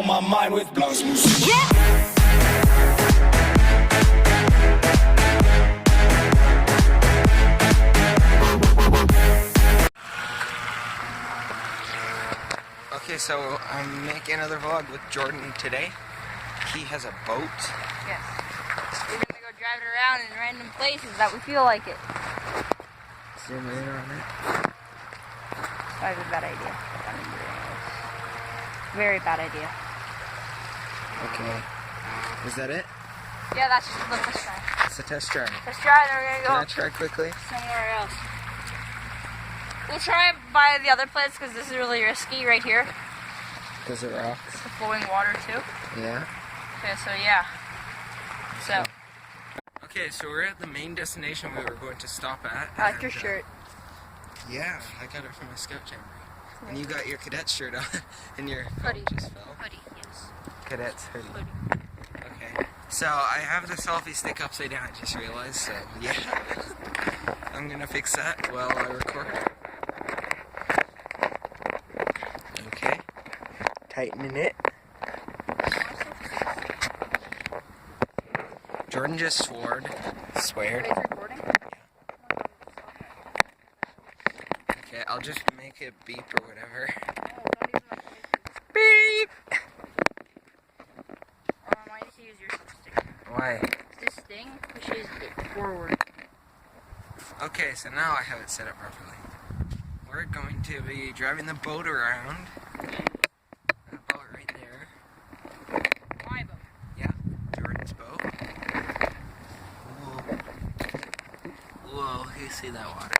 on my mind with blues. Okay, so I'm making another vlog with Jordan today. He has a boat. Yes. We're gonna go driving around in random places that we feel like it. Zoom in on it. That was a bad idea. Very bad idea. Okay. Is that it? Yeah, that's just the test drive. It's a test drive. Let's try, then we're Can I gonna try quickly? go somewhere else. We'll try by the other place because this is really risky right here. Because it rocks. The flowing water too. Yeah. Okay, so yeah. So. Okay, so we're at the main destination we were going to stop at. I like your shirt. Yeah, I got it from my scout jamboree. And you got your cadet shirt on, and your Hoodie. coat just fell. Hoodie, yes. Cadet's hoodie. Hoodie. Okay. So I have the selfie stick upside down, I just realized, so yeah. I'm gonna fix that while I record. Okay. Tightening it. Jordan just sweared. Are you recording? Okay, I'll just make it beep or whatever. Oh, don't even like Beep! I might just use your stick. Why? This thing pushes it forward. Okay, so now I have it set up properly. We're going to be driving the boat around. That boat right there. My boat. Yeah, Jordan's boat. Whoa. Whoa, you see that water?